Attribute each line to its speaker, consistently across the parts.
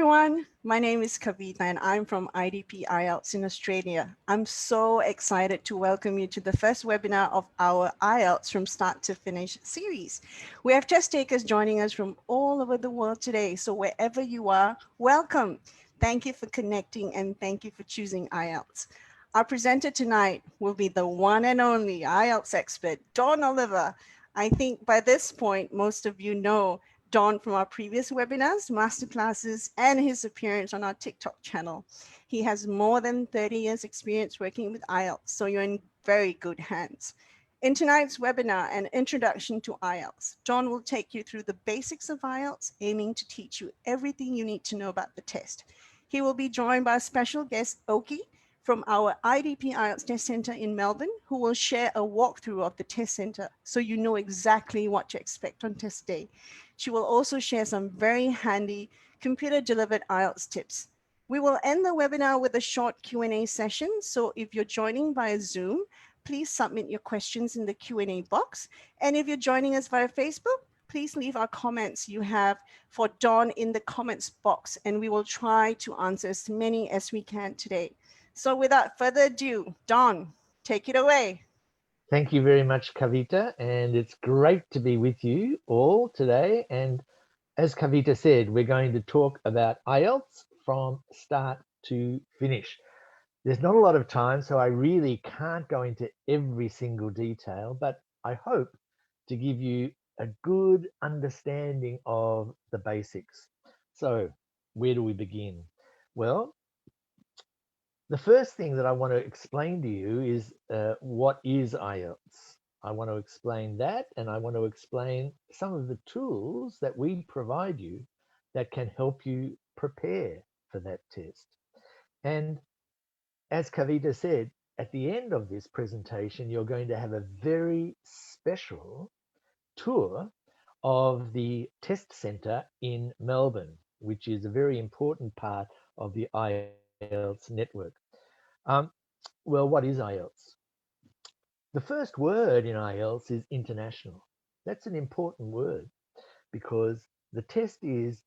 Speaker 1: Everyone, my name is Kavita and I'm from IDP IELTS in Australia. I'm so excited to welcome you to the first webinar of our IELTS from start to finish series. We have test takers joining us from all over the world today, so wherever you are, welcome. Thank you for connecting and thank you for choosing IELTS. Our presenter tonight will be the one and only IELTS expert, Dawn Oliver. I think by this point, most of you know Don from our previous webinars, masterclasses, and his appearance on our TikTok channel. He has more than 30 years experience working with IELTS, so you're in very good hands. In tonight's webinar, an introduction to IELTS, John will take you through the basics of IELTS, aiming to teach you everything you need to know about the test. He will be joined by a special guest, Oki, from our IDP IELTS Test Center in Melbourne, who will share a walkthrough of the test center so you know exactly what to expect on test day. She will also share some very handy computer-delivered IELTS tips. We will end the webinar with a short Q&A session, so if you're joining via Zoom, please submit your questions in the Q&A box. And if you're joining us via Facebook, please leave our comments you have for Dawn in the comments box, and we will try to answer as many as we can today. So without further ado, Dawn, take it away.
Speaker 2: Thank you very much, Kavita, and it's great to be with you all today. And as Kavita said, we're going to talk about IELTS from start to finish. There's not a lot of time, so I really can't go into every single detail, but I hope to give you a good understanding of the basics. So, where do we begin? Well, the first thing that I want to explain to you is what is IELTS. I want to explain that, and I want to explain some of the tools that we provide you that can help you prepare for that test. And as Kavita said, at the end of this presentation, you're going to have a very special tour of the test centre in Melbourne, which is a very important part of the IELTS network. Um, well, what is IELTS? The first word in IELTS is international. That's an important word because the test is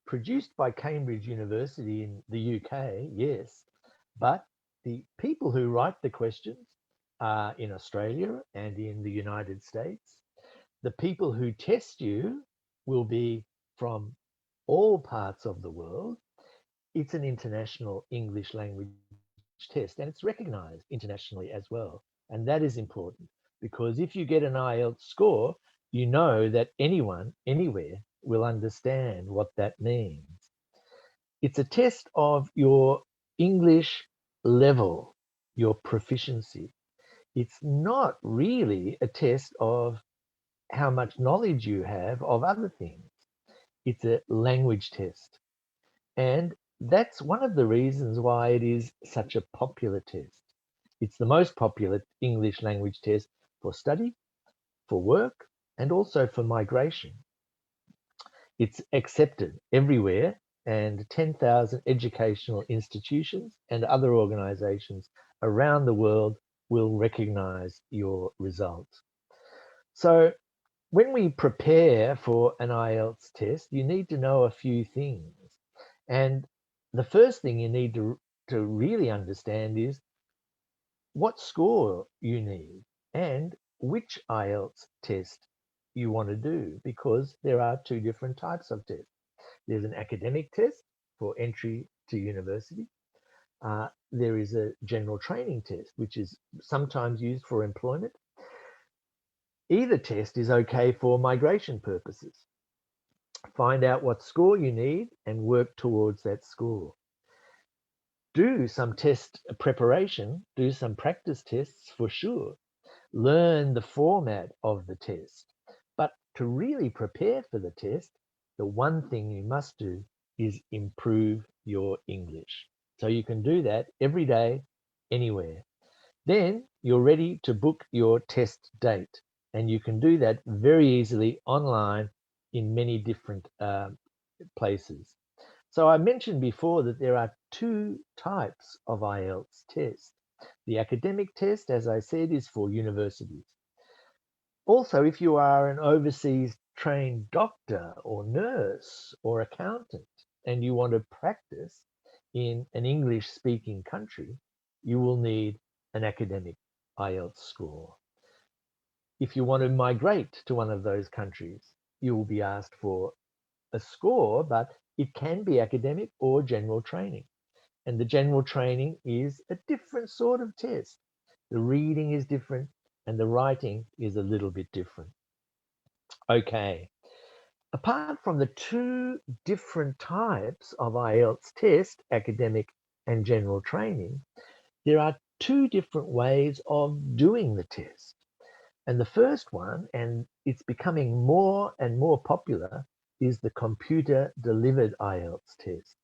Speaker 2: produced by Cambridge University in the UK, yes, but the people who write the questions are in Australia and in the United States. The people who test you will be from all parts of the world. It's an international English language test and it's recognized internationally as well. And that is important because if you get an IELTS score, you know that anyone, anywhere will understand what that means. It's a test of your English level, your proficiency. It's not really a test of how much knowledge you have of other things. It's a language test. And that's one of the reasons why it is such a popular test. It's the most popular English language test for study, for work, and also for migration. It's accepted everywhere, and 10,000 educational institutions and other organizations around the world will recognize your results. So, when we prepare for an IELTS test, you need to know a few things. And the first thing you need to really understand is what score you need and which IELTS test you want to do, because there are two different types of tests. There's an academic test for entry to university. There is a general training test, which is sometimes used for employment. Either test is okay for migration purposes. Find out what score you need and work towards that score. Do some test preparation, do some practice tests for sure. Learn the format of the test. But to really prepare for the test, the one thing you must do is improve your English. So you can do that every day, anywhere. Then you're ready to book your test date. And you can do that very easily online in many different places. So I mentioned before that there are two types of IELTS test. The academic test, as I said, is for universities. Also, if you are an overseas trained doctor or nurse or accountant, and you want to practice in an English speaking country, you will need an academic IELTS score. If you want to migrate to one of those countries, you will be asked for a score, but it can be academic or general training. And the general training is a different sort of test. The reading is different and the writing is a little bit different. Okay. Apart from the two different types of IELTS test, academic and general training, there are two different ways of doing the test. And the first one, and it's becoming more and more popular, is the computer delivered IELTS test.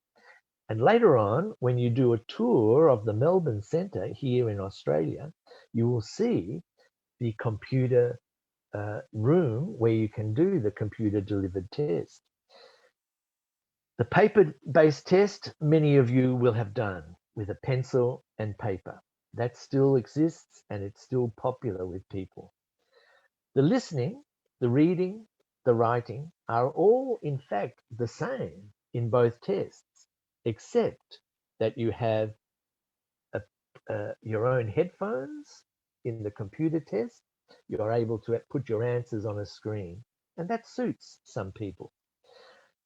Speaker 2: And later on, when you do a tour of the Melbourne Centre here in Australia, you will see the computer room where you can do the computer delivered test. The paper-based test, many of you will have done with a pencil and paper. That still exists and it's still popular with people. The listening, the reading, the writing are all in fact the same in both tests, except that you have your own headphones in the computer test. You are able to put your answers on a screen, and that suits some people.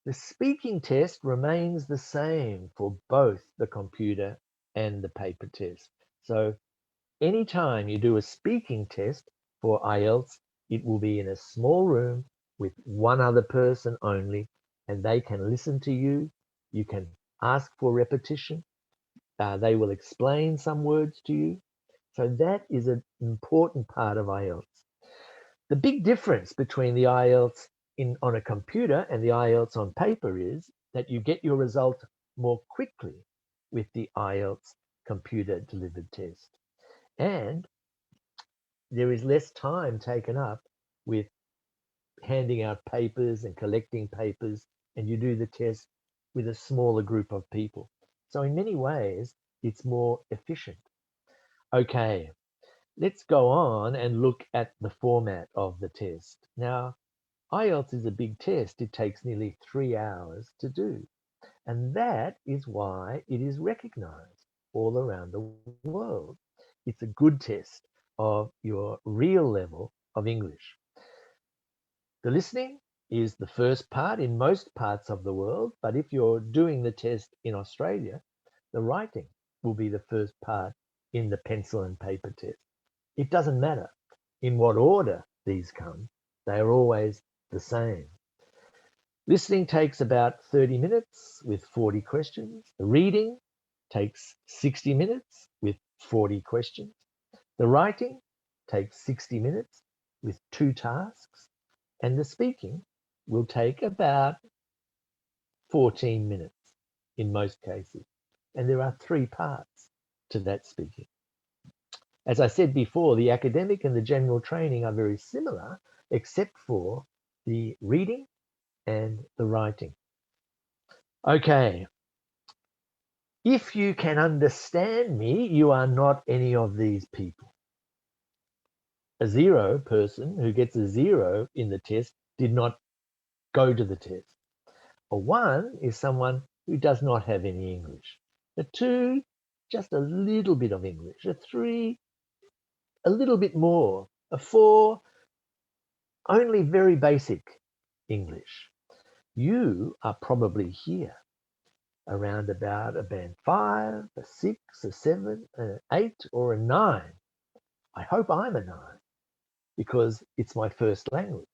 Speaker 2: The speaking test remains the same for both the computer and the paper test. So anytime you do a speaking test for IELTS, it will be in a small room with one other person only, and they can listen to you. You can ask for repetition. They will explain some words to you. So that is an important part of IELTS. The big difference between the IELTS on a computer and the IELTS on paper is that you get your result more quickly with the IELTS computer delivered test. And there is less time taken up with handing out papers and collecting papers, and you do the test with a smaller group of people. So in many ways, it's more efficient. Okay, let's go on and look at the format of the test. Now, IELTS is a big test. It takes nearly 3 hours to do. And that is why it is recognized all around the world. It's a good test of your real level of English. The listening is the first part in most parts of the world, but if you're doing the test in Australia, the writing will be the first part in the pencil and paper test. It doesn't matter in what order these come, they are always the same. Listening takes about 30 minutes with 40 questions. The reading takes 60 minutes with 40 questions. The writing takes 60 minutes with 2 tasks. And the speaking will take about 14 minutes in most cases. And there are 3 parts to that speaking. As I said before, the academic and the general training are very similar, except for the reading and the writing. Okay. If you can understand me, you are not any of these people. A 0 person who gets a 0 in the test did not go to the test. A 1 is someone who does not have any English. A 2, just a little bit of English. A 3, a little bit more. A 4, only very basic English. You are probably here around about a band 5, a 6, a 7, an 8, or a 9. I hope I'm a 9 because it's my first language.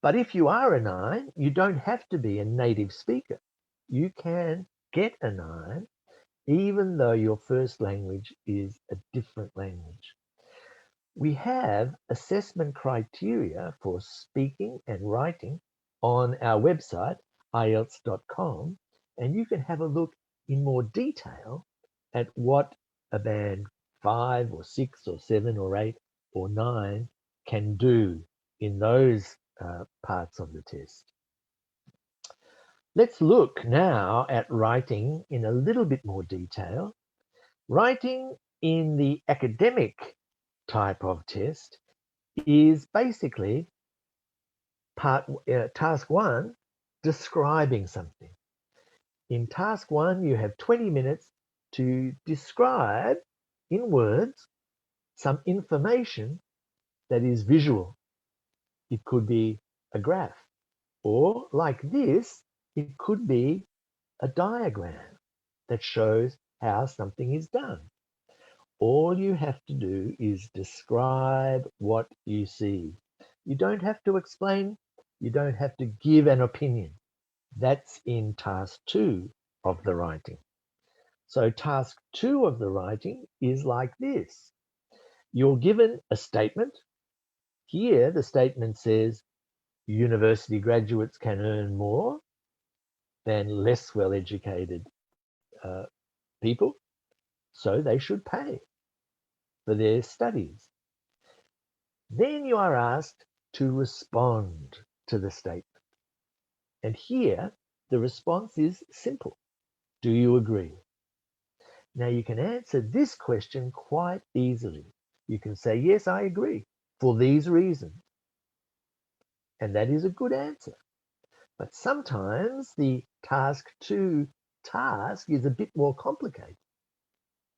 Speaker 2: But if you are a 9, you don't have to be a native speaker. You can get a 9 even though your first language is a different language. We have assessment criteria for speaking and writing on our website, IELTS.com, and you can have a look in more detail at what a band 5 or 6 or 7 or 8 or 9 can do in those parts of the test. Let's look now at writing in a little bit more detail. Writing in the academic type of test is basically task 1, describing something. In task 1, you have 20 minutes to describe in words some information that is visual. It could be a graph, or like this, it could be a diagram that shows how something is done. All you have to do is describe what you see. You don't have to explain, you don't have to give an opinion. That's in task 2 of the writing. So task 2 of the writing is like this. You're given a statement. Here, the statement says university graduates can earn more than less well-educated people, so they should pay for their studies. Then you are asked to respond to the statement. And here, the response is simple. Do you agree? Now, you can answer this question quite easily. You can say, yes, I agree, for these reasons. And that is a good answer. But sometimes the task 2 task is a bit more complicated.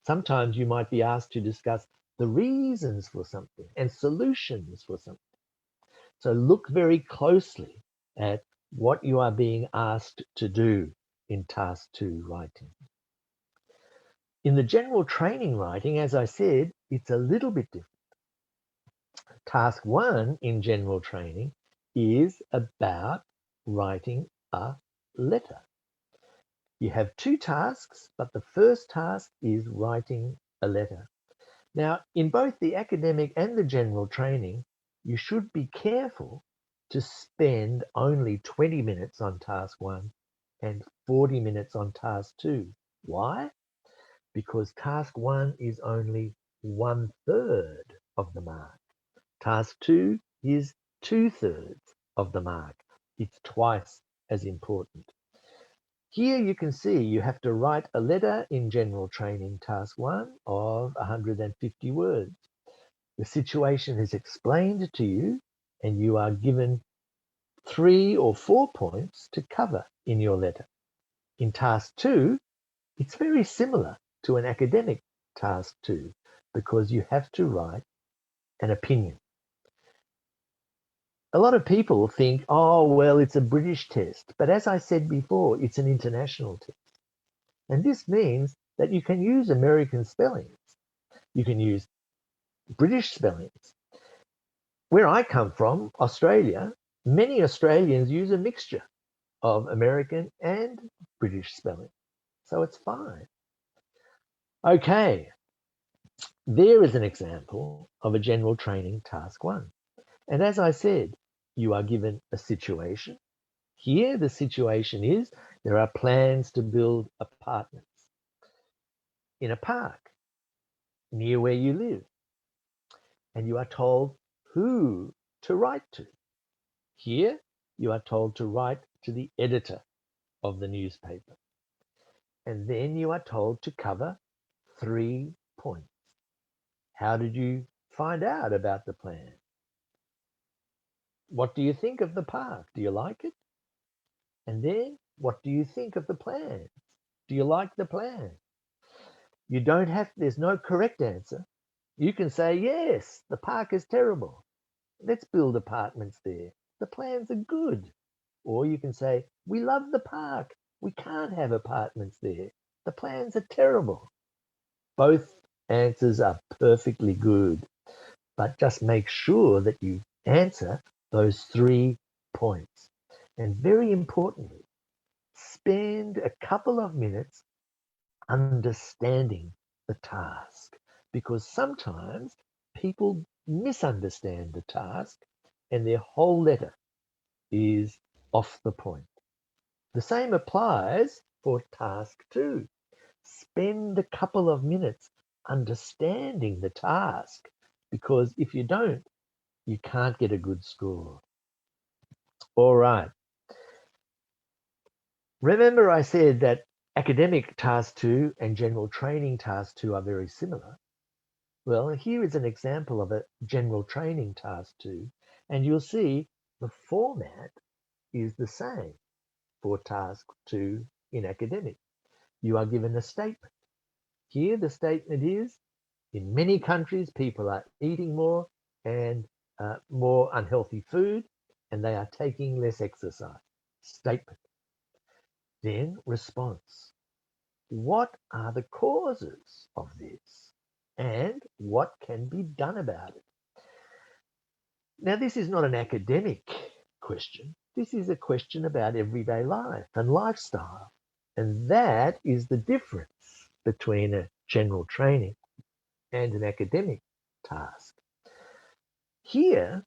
Speaker 2: Sometimes you might be asked to discuss the reasons for something and solutions for something. So look very closely at what you are being asked to do in task 2 writing. In the general training writing, as I said, it's a little bit different. Task 1 in general training is about writing a letter. You have 2 tasks, but the first task is writing a letter. Now, in both the academic and the general training, you should be careful to spend only 20 minutes on task 1 and 40 minutes on task 2. Why? Because task 1 is only 1/3 of the mark. Task 2 is 2/3 of the mark. It's twice as important. Here you can see you have to write a letter in general training task 1 of 150 words. The situation is explained to you and you are given 3 or 4 points to cover in your letter. In task 2, it's very similar to an academic task 2 because you have to write an opinion. A lot of people think, oh, well, it's a British test. But as I said before, it's an international test. And this means that you can use American spellings. You can use British spellings. Where I come from, Australia, many Australians use a mixture of American and British spelling. So it's fine. Okay, there is an example of a general training task 1. And as I said, you are given a situation. Here, the situation is there are plans to build apartments in a park near where you live. And you are told who to write to. Here, you are told to write to the editor of the newspaper. And then you are told to cover 3 points. How did you find out about the plan? What do you think of the park? Do you like it? And then, what do you think of the plans? Do you like the plan? You don't have, there's no correct answer. You can say, yes, the park is terrible. Let's build apartments there. The plans are good. Or you can say, we love the park. We can't have apartments there. The plans are terrible. Both answers are perfectly good, but just make sure that you answer those 3 points. And very importantly, spend a couple of minutes understanding the task because sometimes people misunderstand the task and their whole letter is off the point. The same applies for task 2. Spend a couple of minutes understanding the task because if you don't, you can't get a good score. All right. Remember I said that academic task 2 and general training task 2 are very similar. Well, here is an example of a general training task 2, and you'll see the format is the same for task 2 in academic. You are given a statement. Here, the statement is, in many countries, people are eating more and more unhealthy food, and they are taking less exercise. Statement. Then response. What are the causes of this? And what can be done about it? Now, this is not an academic question. This is a question about everyday life and lifestyle. And that is the difference between a general training and an academic task. Here,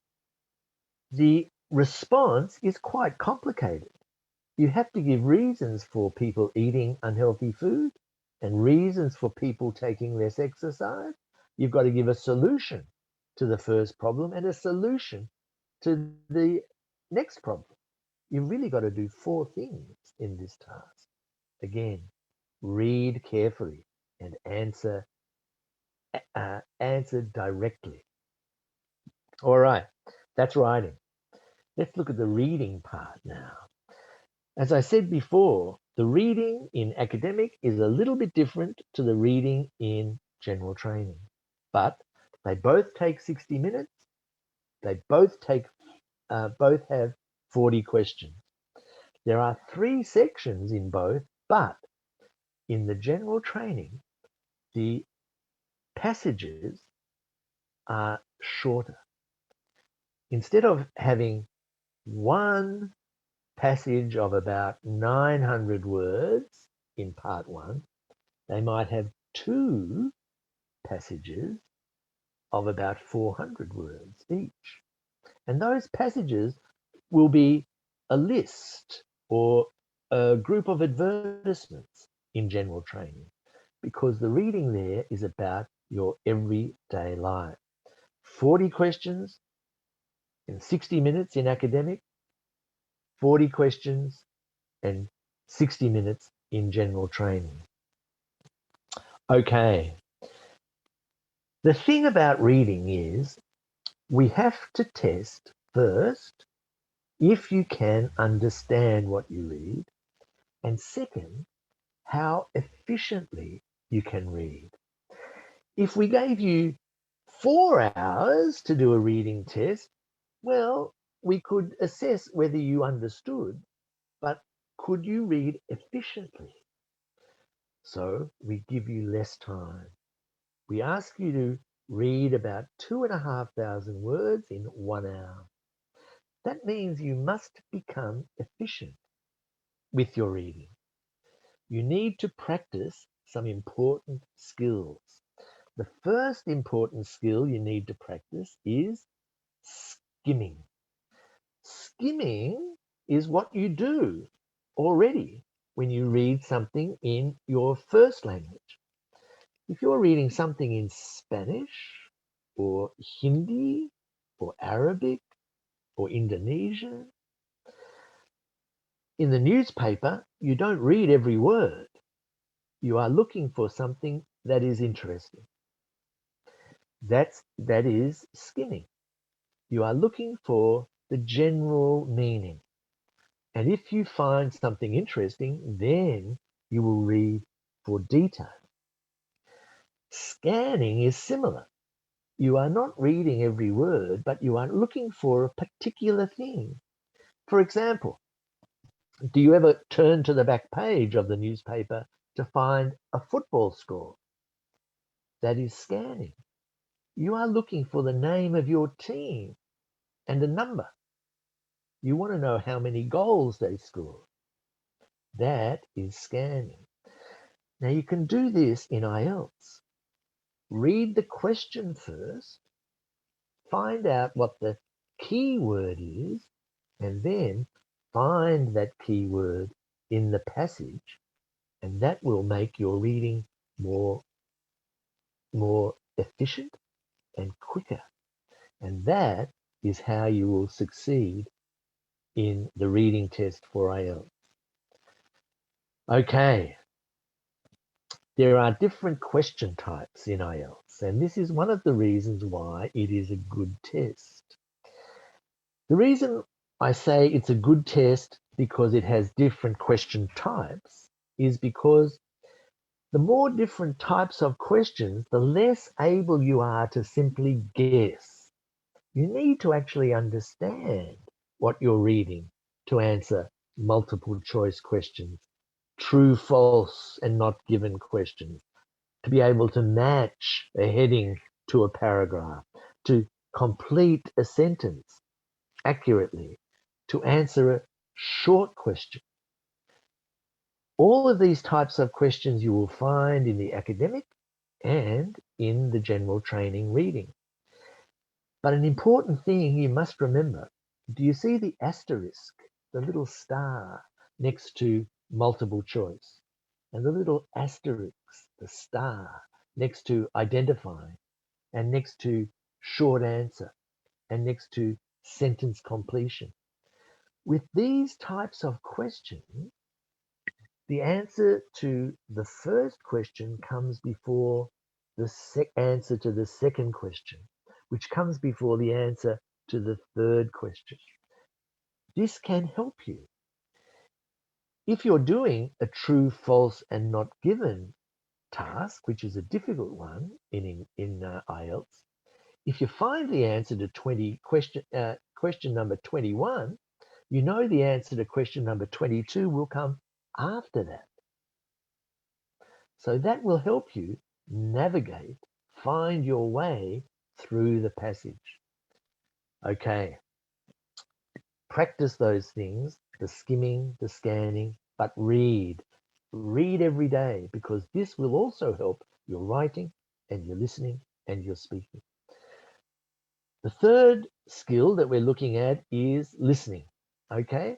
Speaker 2: the response is quite complicated. You have to give reasons for people eating unhealthy food and reasons for people taking less exercise. You've got to give a solution to the first problem and a solution to the next problem. You've really got to do 4 things in this task. Again, read carefully and answer directly. All right, that's writing. Let's look at the reading part now. As I said before, the reading in academic is a little bit different to the reading in general training, but they both take 60 minutes. They both have 40 questions. There are 3 sections in both, but in the general training, the passages are shorter. Instead of having one passage of about 900 words in part 1, they might have 2 passages of about 400 words each. And those passages will be a list or a group of advertisements in general training, because the reading there is about your everyday life. 40 questions in 60 minutes in academic, 40 questions and 60 minutes in general training. Okay. The thing about reading is we have to test first if you can understand what you read, and second, how efficiently you can read. If we gave you 4 hours to do a reading test, well, we could assess whether you understood, but could you read efficiently? So we give you less time. We ask you to read about 2,500 words in 1 hour. That means you must become efficient with your reading. You need to practice some important skills. The first important skill you need to practice is skimming. Skimming is what you do already when you read something in your first language. If you're reading something in Spanish or Hindi or Arabic or Indonesian, in the newspaper, you don't read every word. You are looking for something that is interesting. That is skimming. You are looking for the general meaning. And if you find something interesting, then you will read for detail. Scanning is similar. You are not reading every word, but you are looking for a particular thing. For example, do you ever turn to the back page of the newspaper to find a football score? That is scanning. You are looking for the name of your team and a number. You want to know how many goals they scored. That is scanning. Now you can do this in IELTS. Read the question first, find out what the key word is, and then find that key word in the passage, and that will make your reading more efficient and quicker. And that is how you will succeed in the reading test for IELTS. Okay, there are different question types in IELTS, and this is one of the reasons why it is a good test. The reason I say it's a good test because it has different question types is because the more different types of questions, the less able you are to simply guess. You need to actually understand what you're reading to answer multiple choice questions, true, false, and not given questions, to be able to match a heading to a paragraph, to complete a sentence accurately, to answer a short question. All of these types of questions you will find in the academic and in the general training reading. But an important thing you must remember, do you see the asterisk, the little star next to multiple choice? And the little asterisk, the star next to identifying, and next to short answer, and next to sentence completion. With these types of questions, the answer to the first question comes before the answer to the second question, which comes before the answer to the third question. This can help you. If you're doing a true, false, and not given task, which is a difficult one in IELTS, if you find the answer to question number 21, you know the answer to question number 22 will come after that. So that will help you navigate, find your way through the passage. Okay, practice those things, the skimming, the scanning, but read. Read every day, because this will also help your writing and your listening and your speaking. The third skill that we're looking at is listening. Okay,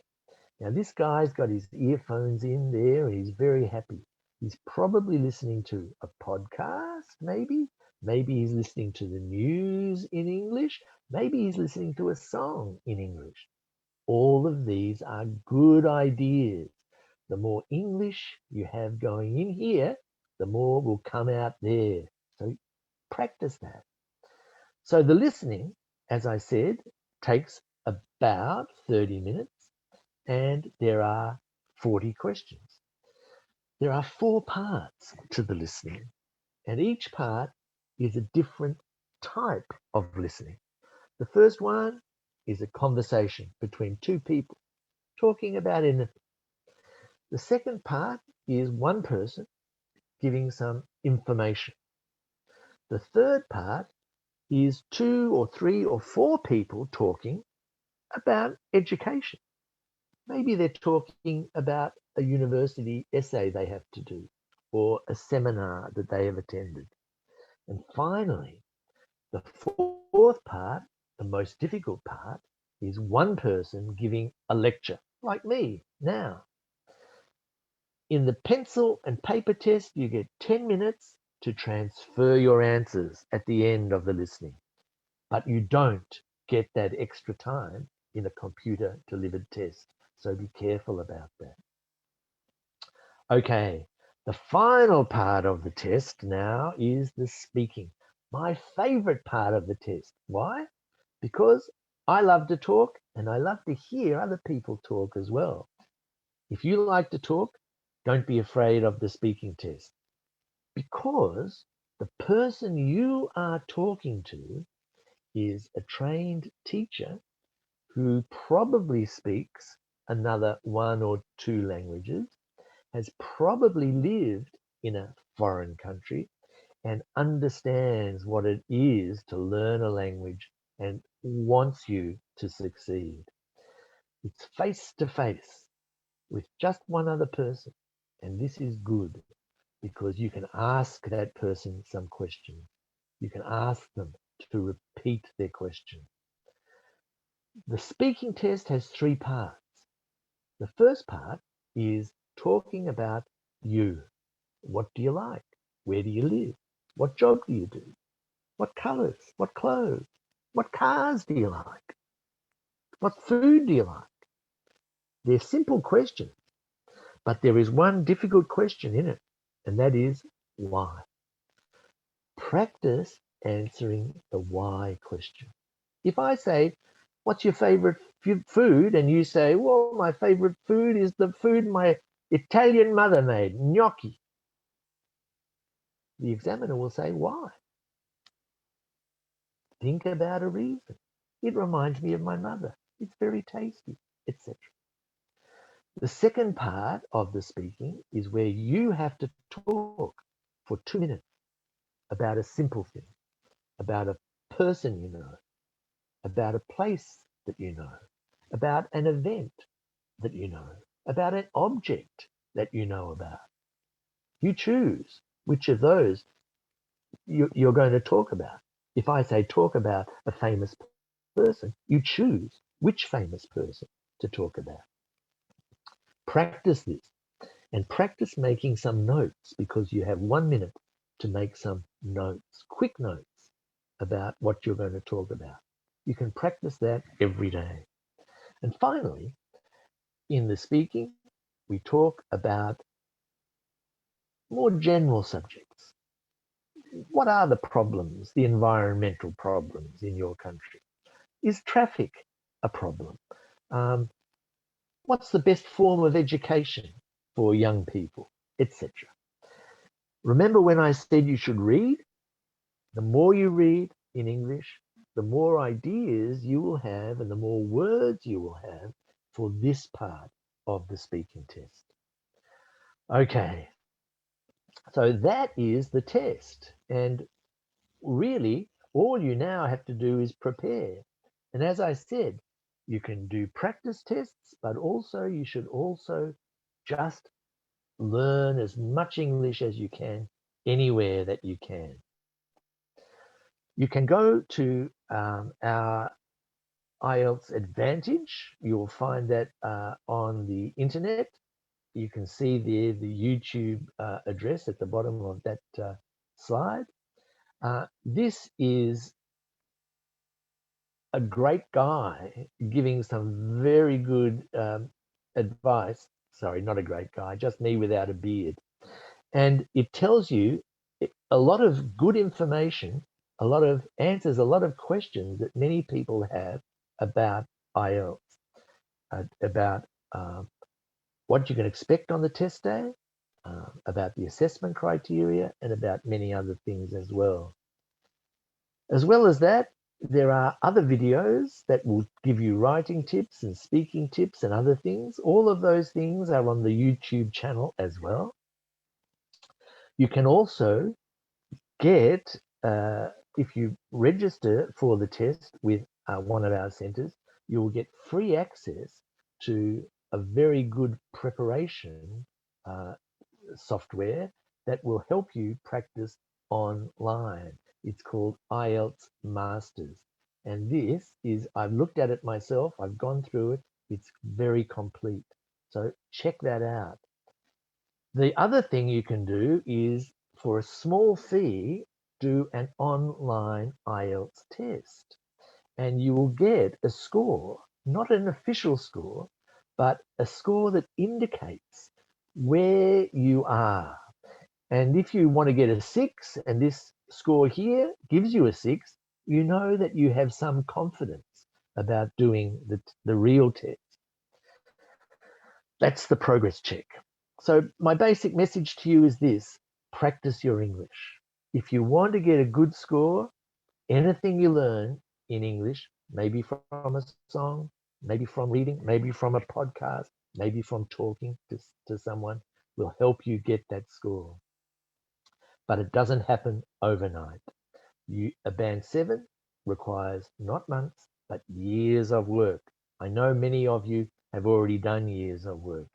Speaker 2: now this guy's got his earphones in there and he's very happy. He's probably listening to a podcast, maybe. Maybe he's listening to the news in English. Maybe he's listening to a song in English. All of these are good ideas. The more English you have going in here, the more will come out there. So practice that. So the listening, as I said, takes about 30 minutes and there are 40 questions. There are 4 parts to the listening, and each part is a different type of listening. The first one is a conversation between 2 people talking about anything. The second part is one person giving some information. The third part is 2 or 3 or 4 people talking about education. Maybe they're talking about a university essay they have to do or a seminar that they have attended. And finally, the fourth part, the most difficult part, is one person giving a lecture, like me now. In the pencil and paper test, you get 10 minutes to transfer your answers at the end of the listening, but you don't get that extra time in a computer delivered test. So be careful about that. Okay, the final part of the test now is the speaking. My favorite part of the test. Why? Because I love to talk and I love to hear other people talk as well. If you like to talk, don't be afraid of the speaking test, because the person you are talking to is a trained teacher who probably speaks another 1 or 2 languages, has probably lived in a foreign country and understands what it is to learn a language and wants you to succeed. It's face to face with just one other person. And this is good because you can ask that person some questions. You can ask them to repeat their question. The speaking test has 3 parts. The first part is talking about you. What do you like? Where do you live? What job do you do? What colors? What clothes? What cars do you like? What food do you like? They're simple questions, but there is one difficult question in it, and that is why. Practice answering the why question. If I say, what's your favorite food? And you say, well, my favorite food is the food Italian mother made gnocchi. The examiner will say, why? Think about a reason. It reminds me of my mother. It's very tasty, etc. The second part of the speaking is where you have to talk for 2 minutes about a simple thing, about a person you know, about a place that you know, about an event that you know, about an object that you know about. You choose which of those you're going to talk about. If I say talk about a famous person, you choose which famous person to talk about. Practice this and practice making some notes because you have 1 minute to make some notes, quick notes about what you're going to talk about. You can practice that every day. And finally, in the speaking, we talk about more general subjects. What are the problems, the environmental problems in your country? Is traffic a problem? Um, what's the best form of education for young people, etc. Remember when I said you should read? The more you read in English, the more ideas you will have and the more words you will have for this part of the speaking test. Okay, so that is the test. And really, all you now have to do is prepare. And as I said, you can do practice tests, but also you should also just learn as much English as you can anywhere that you can. You can go to our IELTS Advantage. You'll find that on the internet. You can see there the YouTube address at the bottom of that slide. This is a great guy giving some very good advice. Sorry, not a great guy, just me without a beard. And it tells you a lot of good information, a lot of answers, a lot of questions that many people have about IELTS, about what you can expect on the test day, about the assessment criteria, and about many other things as well. As well as that, there are other videos that will give you writing tips and speaking tips and other things. All of those things are on the YouTube channel as well. You can also get, if you register for the test with one of our centers, you will get free access to a very good preparation software that will help you practice online. It's called IELTS Masters. And this is, I've looked at it myself, I've gone through it, it's very complete. So check that out. The other thing you can do is, for a small fee, do an online IELTS test. And you will get a score, not an official score, but a score that indicates where you are. And if you want to get a 6 and this score here gives you a 6, you know that you have some confidence about doing the real test. That's the progress check. So my basic message to you is this: practice your English. If you want to get a good score, anything you learn in English, maybe from a song, maybe from reading, maybe from a podcast, maybe from talking to someone, will help you get that score. But it doesn't happen overnight. A band 7 requires not months, but years of work. I know many of you have already done years of work.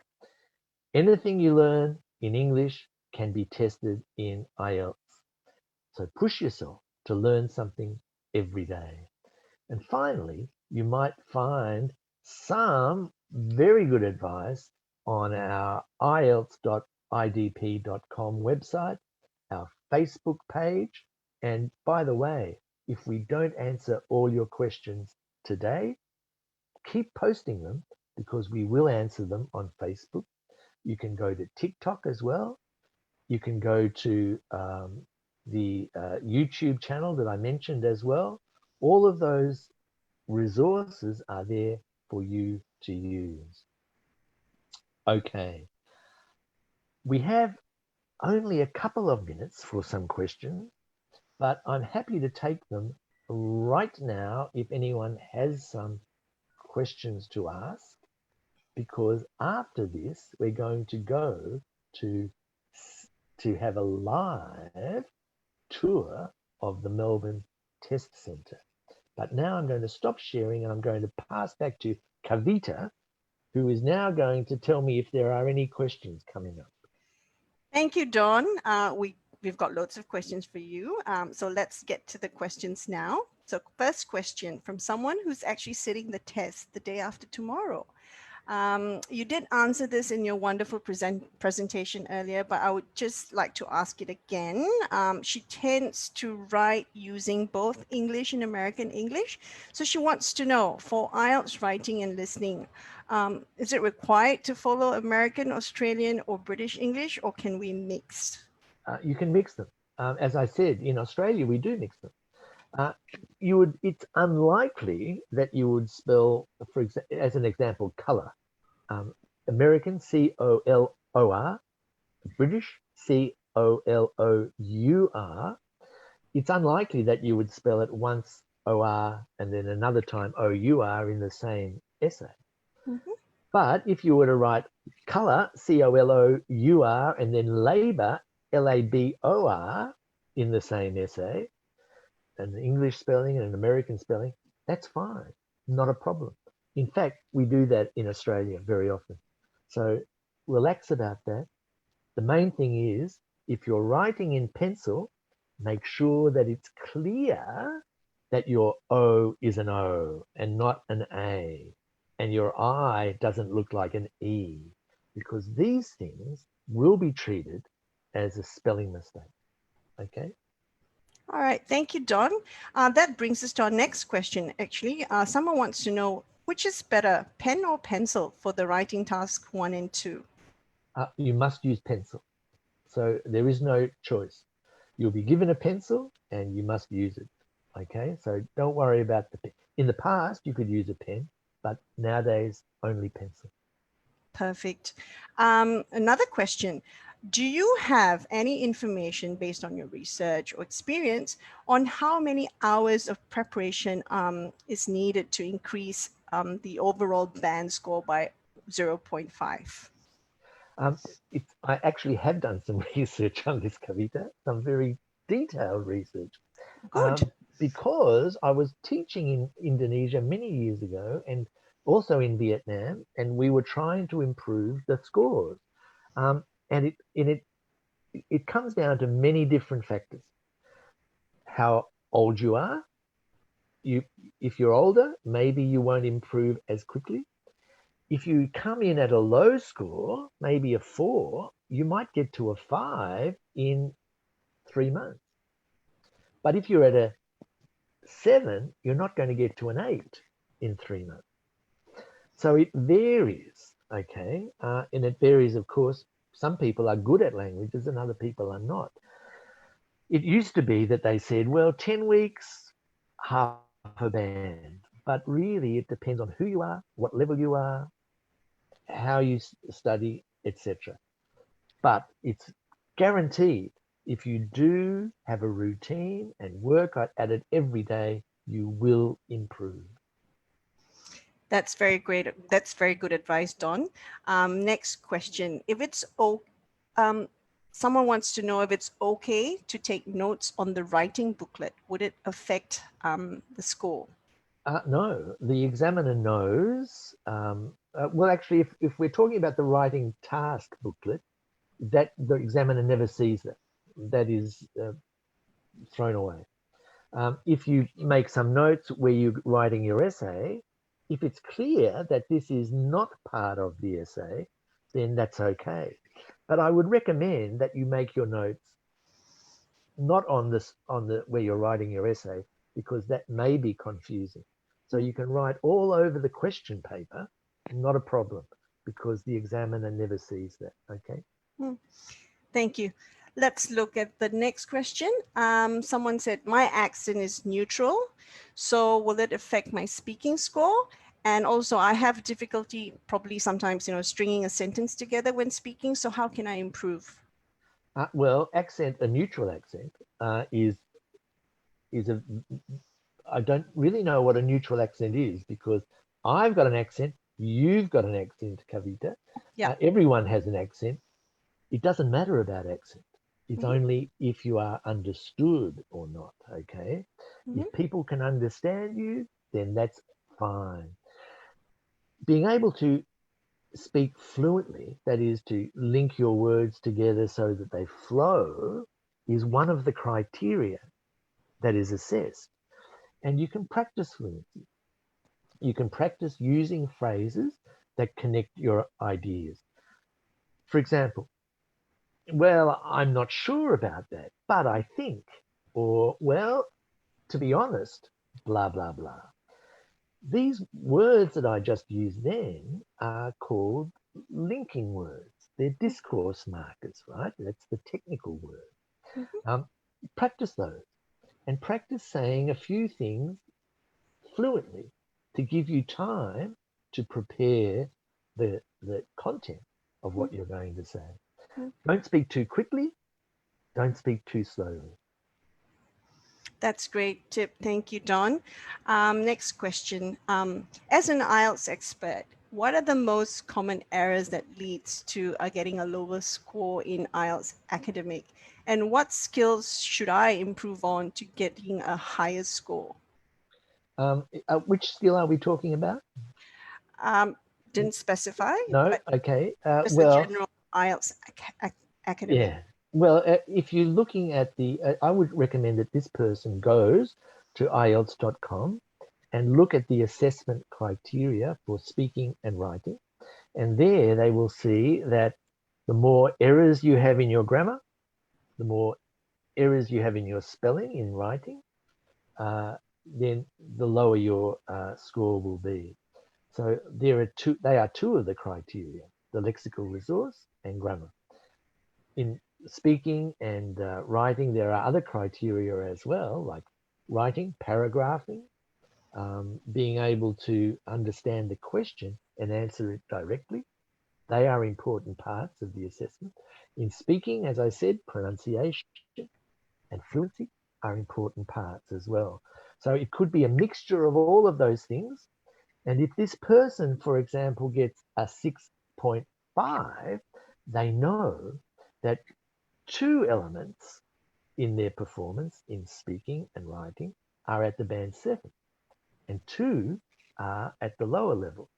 Speaker 2: Anything you learn in English can be tested in IELTS. So push yourself to learn something every day. And finally, you might find some very good advice on our IELTS.idp.com website, our Facebook page. And by the way, if we don't answer all your questions today, keep posting them because we will answer them on Facebook. You can go to TikTok as well. You can go to the YouTube channel that I mentioned as well. All of those resources are there for you to use. Okay, We have only a couple of minutes for some questions, but I'm happy to take them right now if anyone has some questions to ask, because after this, we're going to go to, to have a live tour of the Melbourne Test Centre. But now I'm going to stop sharing and I'm going to pass back to Kavita, who is now going to tell me if there are any questions coming up.
Speaker 1: Thank you, Don. We've got loads of questions for you. So let's get to the questions now. So first question from someone who's actually sitting the test the day after tomorrow. You did answer this in your wonderful presentation earlier, but I would just like to ask it again. She tends to write using both English and American English. So she wants to know, for IELTS writing and listening, is it required to follow American, Australian, or British English, or can we mix?
Speaker 2: You can mix them. As I said, in Australia, we do mix them. It's unlikely that you would spell, as an example, color. American, C-O-L-O-R, British, C-O-L-O-U-R. It's unlikely that you would spell it once O-R and then another time O-U-R in the same essay.
Speaker 1: Mm-hmm.
Speaker 2: But if you were to write color, C-O-L-O-U-R, and then labor, L-A-B-O-R, in the same essay, an English spelling and an American spelling, that's fine, not a problem. In fact, we do that in Australia very often. So relax about that. The main thing is, if you're writing in pencil, make sure that it's clear that your O is an O and not an A, and your I doesn't look like an E, because these things will be treated as a spelling mistake. Okay?
Speaker 1: All right, thank you, Don. That brings us to our next question, actually. Someone wants to know, which is better, pen or pencil for the writing task 1 and 2?
Speaker 2: You must use pencil. So there is no choice. You'll be given a pencil and you must use it. Okay, so don't worry about the pen. In the past, you could use a pen, but nowadays, only pencil.
Speaker 1: Perfect. Another question. Do you have any information based on your research or experience on how many hours of preparation is needed to increase the overall band score by 0.5?
Speaker 2: I actually have done some research on this, Kavita, some very detailed research.
Speaker 1: Good.
Speaker 2: Because I was teaching in Indonesia many years ago and also in Vietnam, and we were trying to improve the scores. And it comes down to many different factors. How old you are. If you're older, maybe you won't improve as quickly. If you come in at a low score, maybe a 4, you might get to a 5 in 3 months. But if you're at a 7, you're not going to get to an 8 in 3 months. So it varies, okay? And it varies, of course. Some people are good at languages and other people are not. It used to be that they said, well, 10 weeks, half a band. But really, it depends on who you are, what level you are, how you study, etc. But it's guaranteed, if you do have a routine and work at it every day, you will improve.
Speaker 1: That's very great. That's very good advice, Don. Next question. Someone wants to know if it's okay to take notes on the writing booklet. Would it affect the score?
Speaker 2: No, the examiner knows. Well, actually, if we're talking about the writing task booklet, that the examiner never sees that. That is thrown away. If you make some notes where you're writing your essay, if it's clear that this is not part of the essay, then that's okay. But I would recommend that you make your notes not on the where you're writing your essay, because that may be confusing. So you can write all over the question paper, not a problem, because the examiner never sees that. Okay.
Speaker 1: Thank you. Let's look at the next question. Someone said, my accent is neutral, so will it affect my speaking score? And also I have difficulty probably sometimes, stringing a sentence together when speaking. So how can I improve?
Speaker 2: Well, accent, a neutral accent, is a. I don't really know what a neutral accent is because I've got an accent, you've got an accent, Kavita.
Speaker 1: Yeah.
Speaker 2: Everyone has an accent. It doesn't matter about accent. It's
Speaker 1: Hmm.
Speaker 2: only if you are understood or not. Okay.
Speaker 1: Hmm.
Speaker 2: If people can understand you, then that's fine. Being able to speak fluently, that is to link your words together so that they flow, is one of the criteria that is assessed. And you can practice fluency. You can practice using phrases that connect your ideas. For example, well, I'm not sure about that, but I think, or well, to be honest, blah, blah, blah. These words that I just used then are called linking words. They're discourse markers, right? That's the technical word.
Speaker 1: Hmm.
Speaker 2: Um, Practice those and practice saying a few things fluently to give you time to prepare the content of what you're going to say.
Speaker 1: Hmm.
Speaker 2: Don't speak too quickly, don't speak too slowly.
Speaker 1: That's great tip. Thank you, Don. Next question. As an IELTS expert, what are the most common errors that leads to getting a lower score in IELTS academic? And what skills should I improve on to getting a higher score?
Speaker 2: Which skill are we talking about?
Speaker 1: Um, didn't specify,
Speaker 2: No?
Speaker 1: but
Speaker 2: Okay.
Speaker 1: just the
Speaker 2: Well,
Speaker 1: general IELTS academic.
Speaker 2: yeah. Well, if you're looking at I would recommend that this person goes to IELTS.com and look at the assessment criteria for speaking and writing. And there they will see that the more errors you have in your grammar, the more errors you have in your spelling, in writing, then the lower your score will be. So they are two of the criteria, the lexical resource and grammar. In speaking and writing, there are other criteria as well, like writing, paragraphing, being able to understand the question and answer it directly. They are important parts of the assessment. In speaking, as I said, pronunciation and fluency are important parts as well. So it could be a mixture of all of those things. And if this person, for example, gets a 6.5, they know that two elements in their performance in speaking and writing are at the band 7, and two are at the lower level.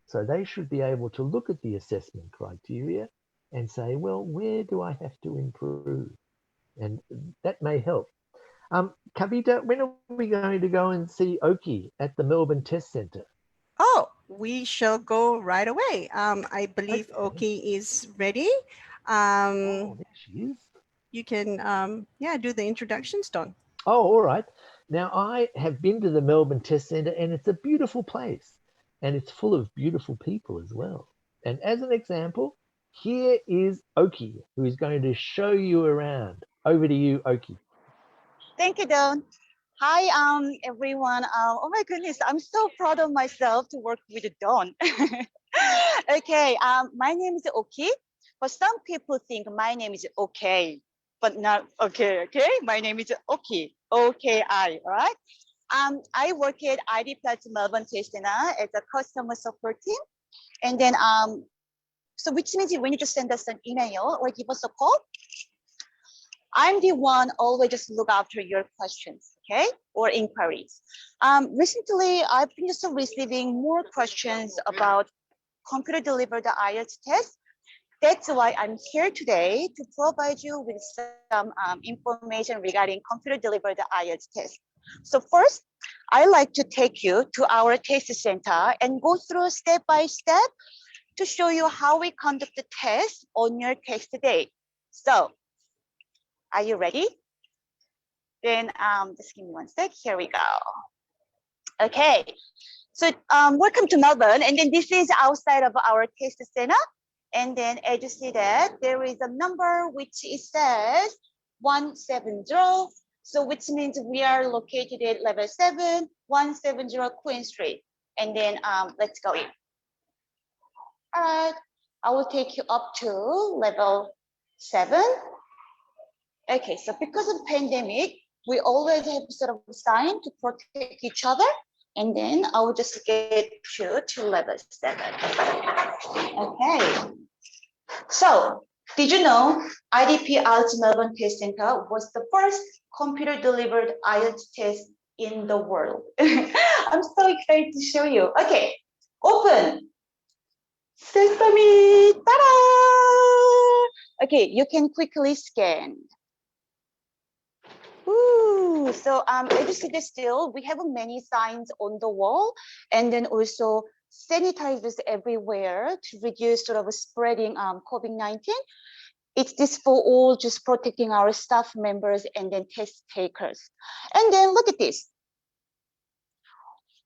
Speaker 2: So they should be able to look at the assessment criteria and say, well, where do I have to improve? And that may help. Kavita, when are we going to go and see Oki at the Melbourne Test Centre?
Speaker 1: Oh, we shall go right away. I believe
Speaker 2: Okay.
Speaker 1: Oki is ready.
Speaker 2: Oh,
Speaker 1: Um,
Speaker 2: there she is.
Speaker 1: you can, yeah, do the introductions, Don.
Speaker 2: Oh, all right. Now, I have been to the Melbourne Test Centre and it's a beautiful place and it's full of beautiful people as well. And as an example, here is Oki, who is going to show you around. Over to you, Oki.
Speaker 3: Thank you, Don. Hi, everyone. Oh my goodness, I'm so proud of myself to work with Don. Okay, my name is Oki, but some people think my name is okay, but not okay. Okay, my name is Oki, OKI. All right. I work at ID Plus Melbourne Tastina as a customer support team, and then so which means when you just send us an email or give us a call, I'm the one always just look after your questions, okay, or inquiries. Recently, I've been just receiving more questions about computer delivered IELTS test. That's why I'm here today to provide you with some information regarding computer delivered IELTS test. So first, I like to take you to our test center and go through step by step to show you how we conduct the test on your test day. So, are you ready? Then just give me one sec. Here we go. Okay. So welcome to Melbourne. And then this is outside of our test center. And then as you see that, there is a number which it says 170. So which means we are located at level 7, 170 Queen Street. and then let's go in. All right, I will take you up to level 7. Okay, so because of pandemic, we always have sort of sign to protect each other, and then I will just get you to level 7. Okay, so did you know IDP IELTS Melbourne Test Center was the first computer-delivered IELTS test in the world? I'm so excited to show you. Okay, open. Sesame, ta-da! Okay, you can quickly scan. Ooh, so as you see this still, we have many signs on the wall, and then also sanitizers everywhere to reduce sort of spreading COVID-19. It's this for all just protecting our staff members and then test takers. And then look at this.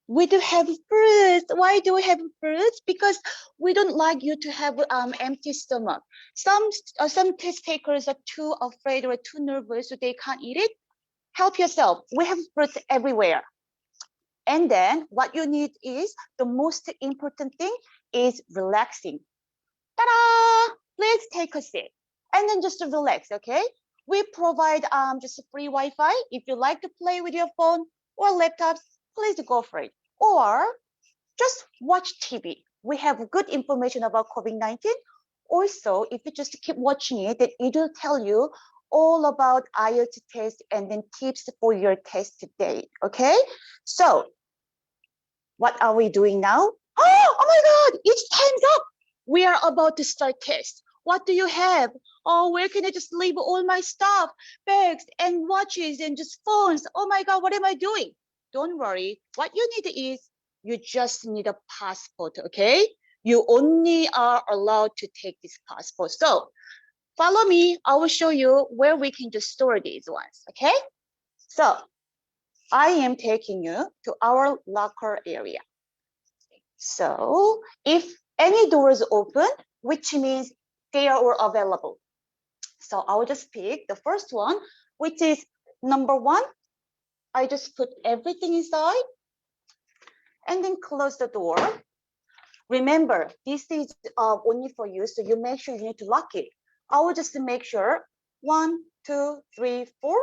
Speaker 3: We do have fruits. Why do we have fruits? Because we don't like you to have empty stomach. Some test takers are too afraid or too nervous, so they can't eat it. Help yourself. We have fruits everywhere. And then what you need is, the most important thing is relaxing. Ta-da! Please take a seat. And then just relax, okay? We provide just free Wi-Fi. If you like to play with your phone or laptops, please go for it. Or just watch TV. We have good information about COVID-19. Also, if you just keep watching it, then it will tell you all about IELTS test and then tips for your test today, okay? So what are we doing now? Oh my God, it's time's up. We are about to start test. What do you have? Oh, where can I just leave all my stuff, bags and watches and just phones? Oh my God, what am I doing? Don't worry. What you need is, you just need a passport, okay? You only are allowed to take this passport. So follow me. I will show you where we can just store these ones, okay? So I am taking you to our locker area. So if any doors open, which means they are all available. So I will just pick the first one, which is number 1. I just put everything inside and then close the door. Remember, this is only for you, so you make sure you need to lock it. I will just make sure 1, 2, 3, 4.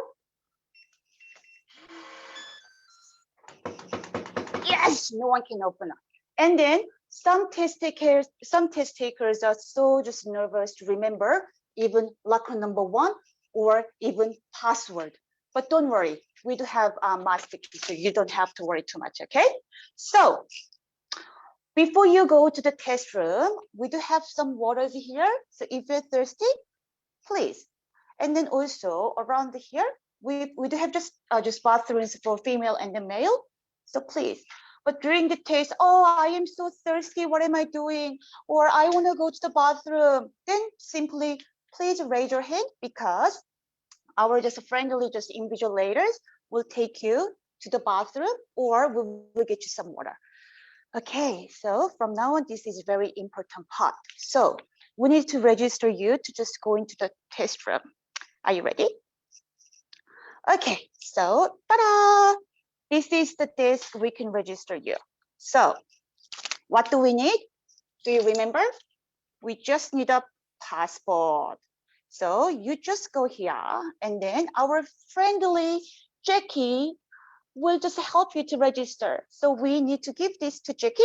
Speaker 3: Yes, no one can open up. And then some test takers are so just nervous to remember even locker number 1 or even password. But don't worry, we do have master key, so you don't have to worry too much, okay? So before you go to the test room, we do have some waters here. So if you're thirsty, please. And then also around here, we do have just bathrooms for female and the male. So please. But during the test, oh, I am so thirsty. What am I doing? Or I want to go to the bathroom. Then simply please raise your hand, because our just friendly just invigilators will take you to the bathroom, or we will get you some water. Okay, so from now on, this is very important part. So we need to register you to just go into the test room. Are you ready? Okay, so ta-da! This is the desk we can register you. So what do we need? Do you remember? We just need a passport. So you just go here, and then our friendly Jackie will just help you to register. So we need to give this to Jackie.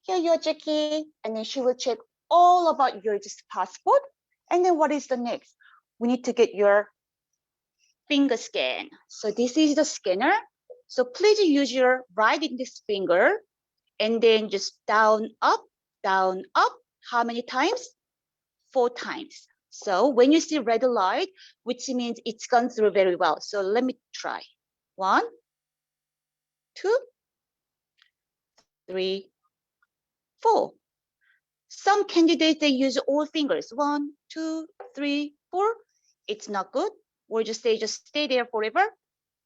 Speaker 3: Here you are, Jackie. And then she will check all about your just passport. And then what is the next? We need to get your finger scan. So this is the scanner. So please use your right index finger and then just down, up, down, up. How many times? 4 times. So when you see red light, which means it's gone through very well. So let me try. 1, 2, 3, 4. Some candidates, they use all fingers. 1, 2, 3, 4. It's not good. Or just stay there forever.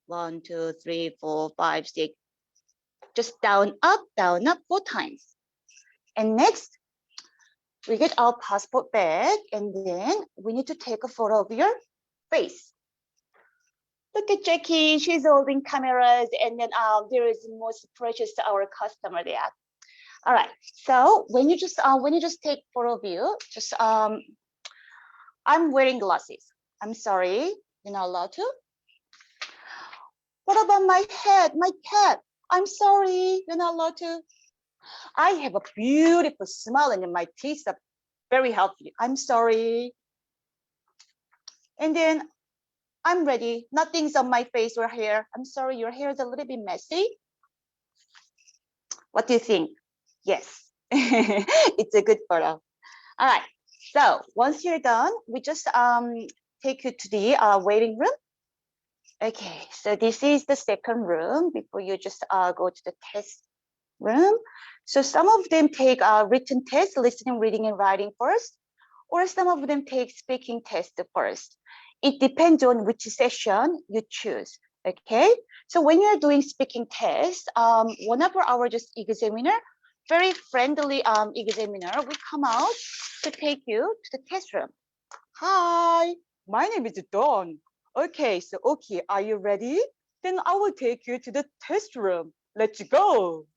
Speaker 3: 1, 2, 3, 4, 5, 6. Just down, up, 4 times. And next, we get our passport bag, and then we need to take a photo of your face. Look at Jackie, she's holding cameras, and then there is most precious to our customer there. All right, so when you just take photo view, just I'm wearing glasses. I'm sorry, you're not allowed to. What about my head, my cap? I'm sorry, you're not allowed to. I have a beautiful smile and my teeth are very healthy. I'm sorry. And then I'm ready. Nothing's on my face or hair. I'm sorry, your hair is a little bit messy. What do you think? Yes, it's a good photo. All right, so once you're done, we just take you to the waiting room. Okay, so this is the second room before you just go to the test room. So some of them take written test, listening, reading, and writing first, or some of them take speaking test first. It depends on which session you choose. Okay, so when you're doing speaking test, one of our just examiner, very friendly examiner, will come out to take you to the test room. Hi, my name is Dawn. Okay, so okay, are you ready? Then I will take you to the test room. Let's go.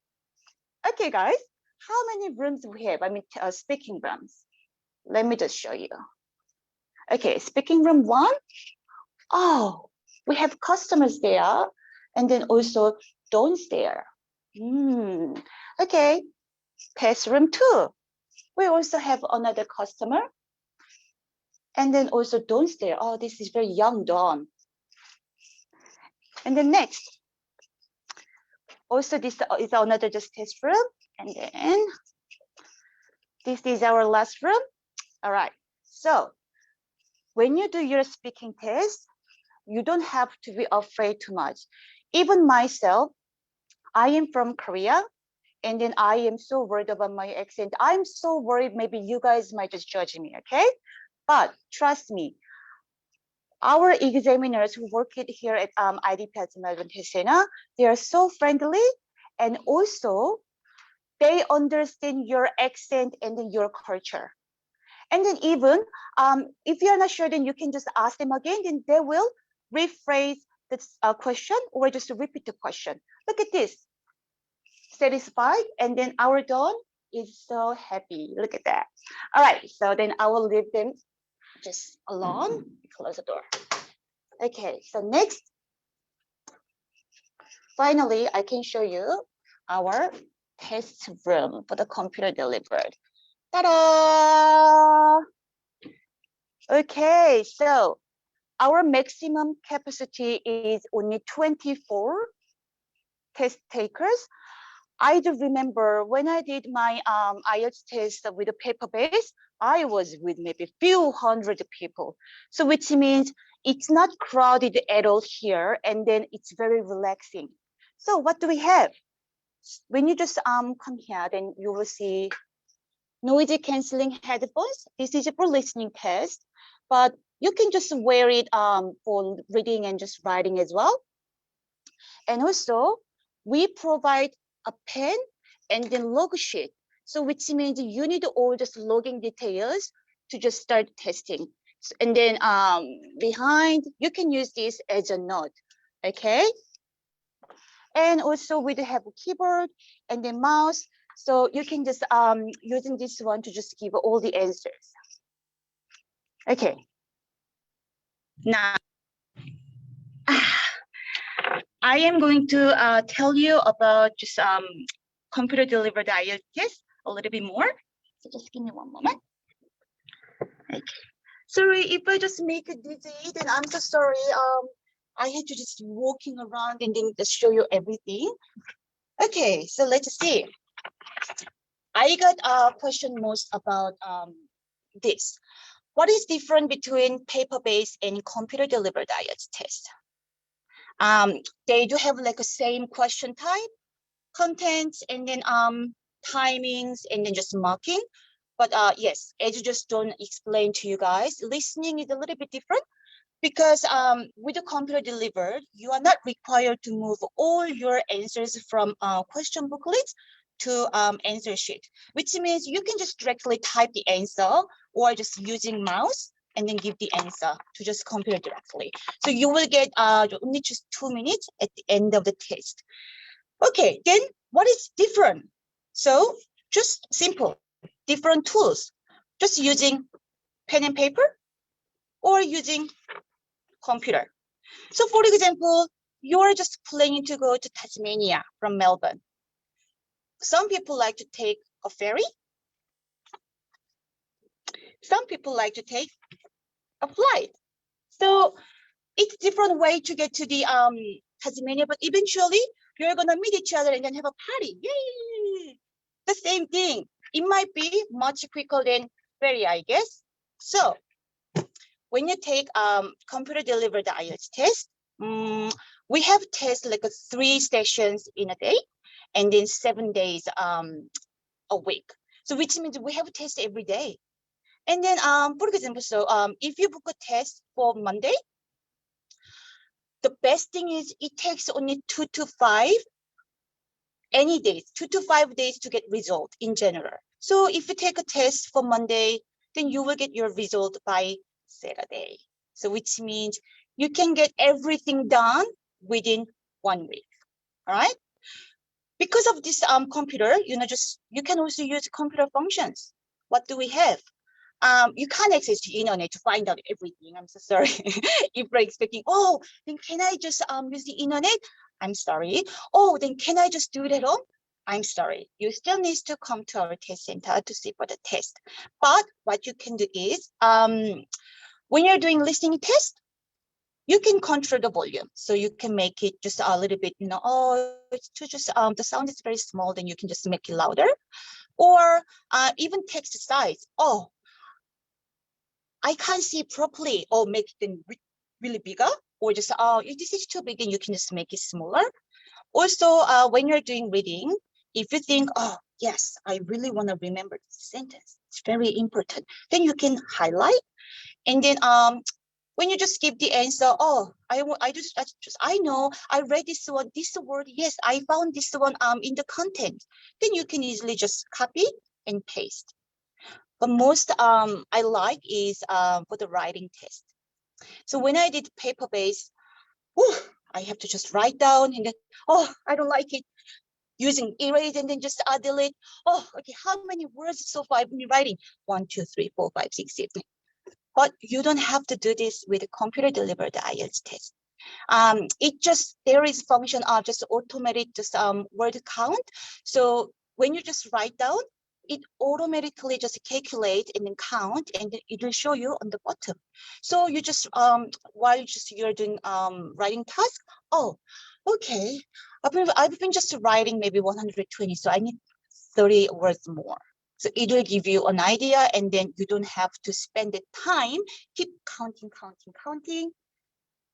Speaker 3: Okay, guys, how many rooms we have? I mean, speaking rooms. Let me just show you. Okay, speaking room 1. Oh, we have customers there, and then also Dawn's there. Okay, test room 2. We also have another customer, and then also Dawn's there. Oh, this is very young Dawn. And then next, also this is another just test room, and then this is our last room. All right, so when you do your speaking test, you don't have to be afraid too much. Even myself, I am from Korea, and then I am so worried about my accent. I'm so worried maybe you guys might just judge me, okay? But trust me, our examiners who work here at IELTS Advantage Center, they are so friendly, and also they understand your accent and then your culture. And then even if you're not sure, then you can just ask them again, then they will rephrase the question or just repeat the question. Look at this, satisfied, and then our Dawn is so happy. Look at that. All right, so then I will leave them just alone. Close the door. Okay, so next, finally, I can show you our test room for the computer delivered. Ta-da! Okay, so our maximum capacity is only 24 test takers. I do remember when I did my IELTS test with a paper base, I was with maybe few hundred people. So which means it's not crowded at all here, and then it's very relaxing. So what do we have? When you just come here, then you will see noise canceling headphones. This is for listening test, but you can just wear it for reading and just writing as well. And also, we provide a pen and then log sheet. So which means you need all just logging details to just start testing. And then behind, you can use this as a note, okay? And also we do have a keyboard and then mouse. So you can just using this one to just give all the answers. Okay. Now, I am going to tell you about just computer delivered IELTS test a little bit more. So just give me one moment. Okay. Sorry if I just make it dizzy, then I'm so sorry. I had to just walking around and then just show you everything. Okay, so let's see. I got a question most about this. What is different between paper-based and computer-delivered IELTS test? They do have like a same question type, contents, and then timings, and then just marking. But yes, as you just don't explain to you guys, listening is a little bit different because with the computer delivered, you are not required to move all your answers from question booklets to answer sheet, which means you can just directly type the answer or just using mouse and then give the answer to just compare directly. So you will get only just 2 minutes at the end of the test. Okay, then what is different? So just simple, different tools, just using pen and paper or using computer. So for example, you're just planning to go to Tasmania from Melbourne. Some people like to take a ferry. Some people like to take a flight. So it's different way to get to the Tasmania, but eventually you're gonna meet each other and then have a party. Yay! The same thing. It might be much quicker than ferry, I guess. So when you take computer delivered IELTS test, we have tests like 3 sessions in a day, and then 7 days a week. So which means we have tests every day. And then for example, so if you book a test for Monday, the best thing is it takes only 2 to 5 any days, 2 to 5 days to get result in general. So if you take a test for Monday, then you will get your result by Saturday. So which means you can get everything done within 1 week. All right. Because of this computer, you can also use computer functions. What do we have? You can't access the internet to find out everything. I'm so sorry. If you're expecting, oh, then can I just use the internet? I'm sorry. Oh, then can I just do it at home? I'm sorry. You still need to come to our test center to sit for the test. But what you can do is, when you're doing listening test, you can control the volume. So you can make it just a little bit, oh, it's too just, the sound is very small, then you can just make it louder. Or even text size. Oh, I can't see properly, or make them really bigger, or just, if this is too big, then you can just make it smaller. Also, when you're doing reading, if you think, oh, yes, I really want to remember this sentence, it's very important, then you can highlight. And then when you just give the answer, oh, I know, I read this word, yes, I found this one in the content, then you can easily just copy and paste. But most I like is for the writing test. So when I did paper-based, I have to just write down and then, oh, I don't like it. Using erase and then just delete. Oh, okay, how many words so far I've been writing? 1, 2, 3, 4, 5, 6, 7. But you don't have to do this with a computer delivered IELTS test. There is function of just automatic word count. So when you just write down, it automatically just calculate and then count, and it will show you on the bottom. So you just while you're doing writing task, oh, okay, I've been just writing maybe 120, so I need 30 words more. So it will give you an idea, and then you don't have to spend the time keep counting.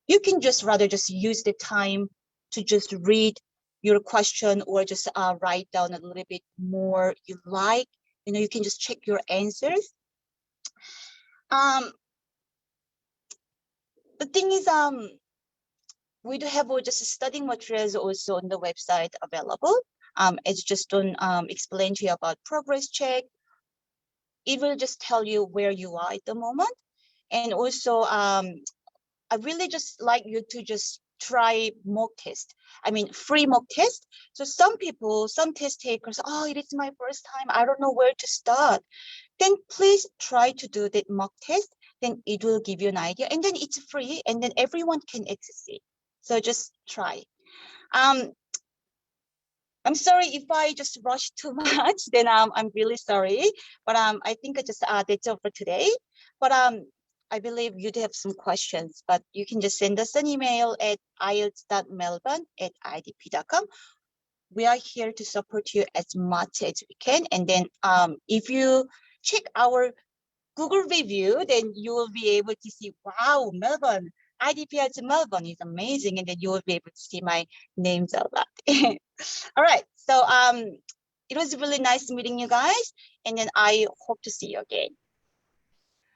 Speaker 3: You can just rather just use the time to just read your question, or just write down a little bit more you like. You can just check your answers. The thing is, we do have just studying materials also on the website available. It's just don't explain to you about progress check. It will just tell you where you are at the moment. And also, I really just like you to just try mock test. I mean, free mock test. So some test takers, oh, it is my first time, I don't know where to start. Then please try to do that mock test. Then it will give you an idea, and then it's free, and then everyone can access it. So just try. I'm sorry if I just rushed too much, then I'm really sorry. But I think that's all for today. But I believe you'd have some questions, but you can just send us an email at ielts.melbourne@idp.com. We are here to support you as much as we can. And then if you check our Google review, then you will be able to see, wow, Melbourne, IDP IELTS Melbourne is amazing. And then you will be able to see my names a lot. All right, so it was really nice meeting you guys, and then I hope to see you again.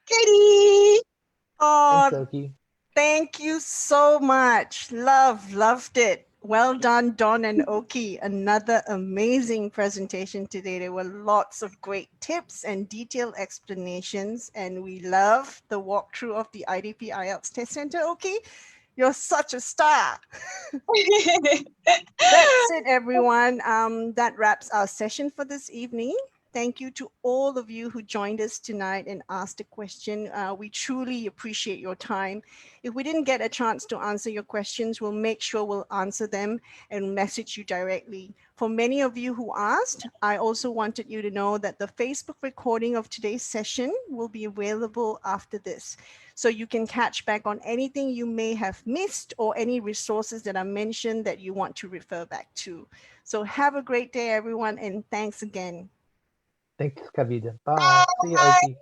Speaker 3: Katie!
Speaker 1: Oh,
Speaker 2: Thanks, Oki.
Speaker 1: thank you so much. Loved it. Well done, Don and Oki. Another amazing presentation today. There were lots of great tips and detailed explanations, and we love the walkthrough of the IDP IELTS Test Center. Oki, you're such a star. That's it, everyone. That wraps our session for this evening. Thank you to all of you who joined us tonight and asked a question. We truly appreciate your time. If we didn't get a chance to answer your questions, we'll make sure we'll answer them and message you directly. For many of you who asked, I also wanted you to know that the Facebook recording of today's session will be available after this. So you can catch back on anything you may have missed or any resources that I mentioned that you want to refer back to. So have a great day, everyone, and thanks again.
Speaker 2: Thanks, Kavita. Bye. See you, Oki.